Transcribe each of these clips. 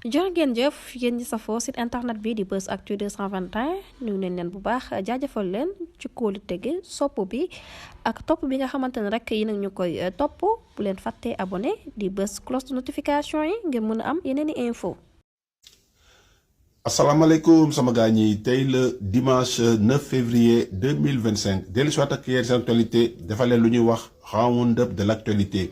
jërë ngeen jëf yéen ñi safoo site internet bi di Buzz Actu 221 nuyu nañ leen bu baax jaajëfal leen ci kóolu tege sopp bi ak topp bi nga xamante ne rek yi nag ñu koy topp bu leen fàttee abonné di bës cloche de notification yi ngir mën a am yeneen i info. asalaamaaleykum sama gars ñi tey le dimanche 9 février 2025 dellu soit ak yéen seen actualité dafa leen lu ñuy wax round-up de l'actualité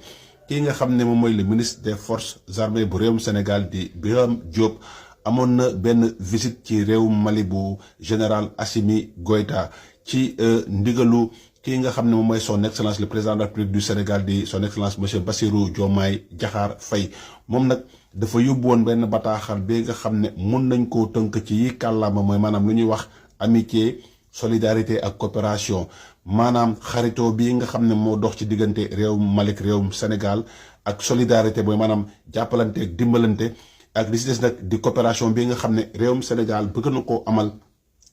kii nga xam ne moom mooy le ministre des forces armées bu réewum Sénégal di Birame Diop amoon na benn visite ci réewum Mali bu général Assimi Goïta ci ndigalu kii nga xam ne moom mooy son excellence le président de la République du Sénégal di son excellence monsieur Bassirou Diomaye Diakhar Faye moom nag dafa yóbbu woon benn bataaxal bi nga xam ne mun nañ koo tënk ci yi kàllaama mooy maanaam lu ñuy wax amitié solidarité ak coopération maanaam xaritoo bii nga xam ne moo dox ci diggante réewum Mali ak réewum Sénégal ak solidarité mooy maanaam jàppalante ak dimbalante ak li si des nag di coopération bii nga xam ne réewum Sénégal bëgg na koo amal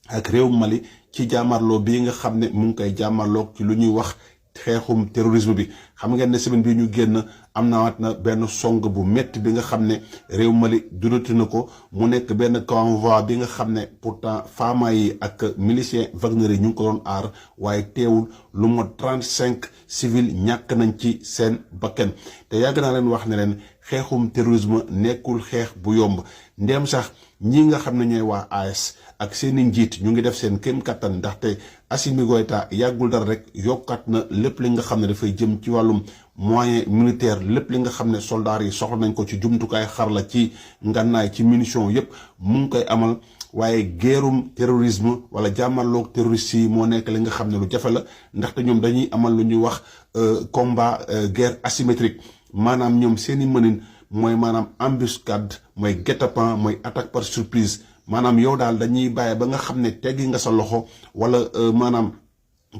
ak réewum Mali ci jàmmarloo bii nga xam ne mu ngi koy jàmmarloo ci lu ñuy wax xeexum terrorisme bi xam ngeen ne semaine bi ñu génn am nawaat na benn song bu métti bi nga xam ne réew Mali dundati na ko mu nekk benn convoi bi nga xam ne pourtant faama yi ak miliciens Wagner yi ñu ngi ko doon aar waaye teewul lu mot 35 civils ñàkk nañ ci seen bakken te yàgg naa leen wax ne leen xeexum terrorisme nekkul xeex bu yomb ndéem sax ñi nga xam ne ñooy waa AS ak seeni njiit ñu ngi def seen kéem kattan ndaxte Assimi Goïta yàggul dara rek yokkat na lépp li nga xam ne dafay jëm ci wàllum moyen militaire lépp li nga xam ne soldats yi soxla nañ ko ci jumtukaay xarala ci ngànnaay ci munition yépp mu ngi koy amal waaye guerrum terrorisme wala jàmmarloog terroriste yi moo nekk li nga xam ne lu jafe la ndaxte ñoom dañuy amal lu ñuy wax combat guerre asymétrique maanaam ñoom seeni mënin mooy maanaam embuscade mooy guet-apens mooy attaque par surprise maanaam yow daal dañuy bàyyi ba nga xam ne teggi nga sa loxo wala maanaam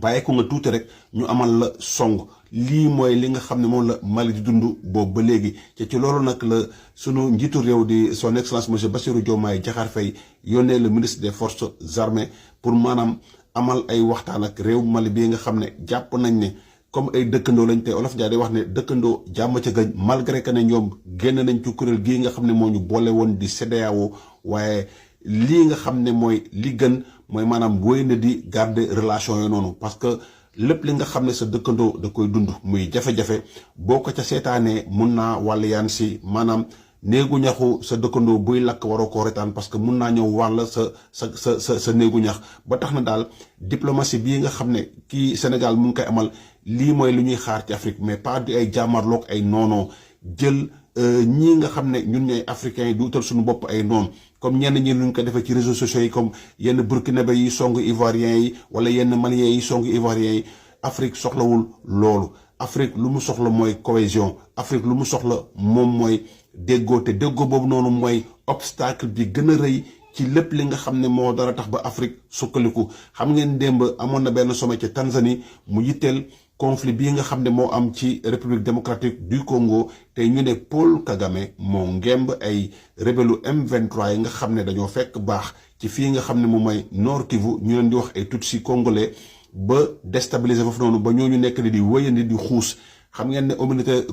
bàyyi ko nga tuuti rek ñu amal la song lii mooy li nga xam ne moom la Mali di dund boobu ba léegi te ci loolu nag la sunu njiitu réew di son excellence monsieur Bassirou Diomaye Diakhar Faye yónnee le ministre des forces armées pour maanaam amal ay waxtaan ak réew Mali bii nga xam ne jàpp nañ ne comme ay dëkkandoo lañ te Olof Ndiaye day wax ne dëkkandoo jàmm ca gëj malgré que ne ñoom génn nañ ci kuréel gii nga xam ne moo ñu boole woon di CEDEAO waaye lii nga xam ne mooy li gën mooy maanaam wéy na di garder relation yooyu noonu parce que lépp li nga xam ne sa dëkkandoo da koy dund muy jafe-jafe boo ko ca seetaanee mun naa wàll yaan si maanaam néegu ñaxu sa dëkkandoo buy lakk waroo koo retaan parce que mun naa ñëw wàll sa néegu ñax ba tax na daal diplomatie bii nga xam ne kii Sénégal mu ngi koy amal lii mooy lu ñuy xaar ci Afrique mais pas di ay jàmmarloog ay noonoo jël ñii nga xam ne ñun ñooy africains yi du utal suñu bopp ay noon comme ñenn ñi luñ ko defee ci réseaux sociaux yi comme yenn burkinabé yi song ivoiriens yi wala yenn maliens yi song ivoiriens yi Afrique soxlawul loolu Afrique lu mu soxla mooy cohésion Afrique lu mu soxla moom mooy déggoo te déggoo boobu noonu mooy obstacle bi gën a rëy ci lépp li nga xam ne moo dara tax ba Afrique sukkaliku xam ngeen démb amoon na benn sommet ci Tanzanie mu yitteel conflit bii nga xam ne moo am ci République démocratique du Congo te ñu ne Paul Kagame moo ngemb ay rebelu M23 yi nga xam ne dañoo fekk baax ci fii nga xam ne moom mooy Nord Kivu ñu leen di wax ay Tutsi congolais ba déstabiliser foofu noonu ba ñooñu nekk ni di wëyandi di xuus xam ngeen ne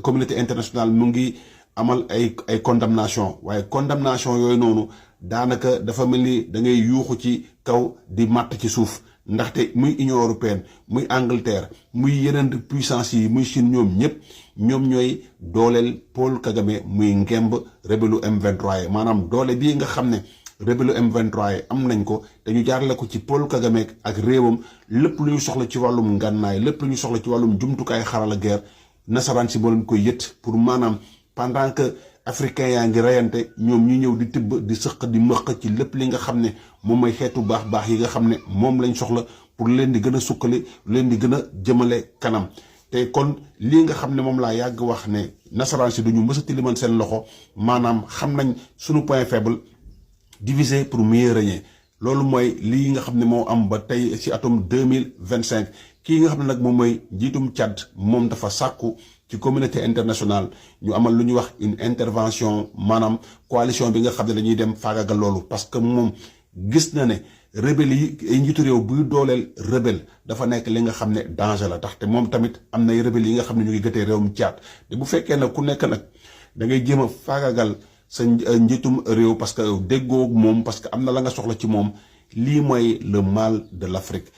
communauté internationale mu ngi amal ay condamnation waaye condamnation yooyu noonu daanaka dafa mel ni da ngay yuuxu ci kaw di màtt ci suuf ndaxte muy Union européenne muy Angleterre muy yeneen puissance yi muy Chine ñoom ñooy dooleel Paul Kagame muy ngemb rebelu M23 yi maanaam doole bii nga xam ne rebelu M23 yi am nañ ko te ñu jaarale ko ci Paul Kagame ak réewam lépp lu ñu soxla ci wàllum ngànnaay lépp lu ñu soxla ci wàllum jumtukaay xarala guerre nasaraan si moo leen koy yët pour maanaam pendant que africain yaa ngi reyante ñoom ñu ñëw di tibb di sëq di mëq ci lépp li nga xam ne moom mooy xeetu baax yi nga xam ne moom lañ soxla pour leen di gën a sukkali leen di gën a jëmale kanam te kon lii nga xam ne moom laa yàgg wax ne nasaraan si duñu mës a tiliman seen loxo maanaam xam nañ suñu point faible diviser pour mieux régner loolu mooy lii nga xam ne moo am ba tey ci atum 2025 kii nga xam ne nag moom mooy njiitum Tchad moom dafa sàkku ci communauté internationale ñu amal lu ñuy wax une intervention maanaam coalition bi nga xam ne dañuy dem faagagal loolu parce que moom gis na ne rebelle yi ay njiitu réew buy dooleel rebelle dafa nekk li nga xam ne danger la tax te moom tamit am nay rebelle yi nga xam ne ñu ngi gëtee réewum Tchad te bu fekkee nag ku nekk nag da ngay jéem a faagagal sa njiitum réew parce que déggoo moom parce que am na la nga soxla ci moom lii mooy le mal de l'Afrique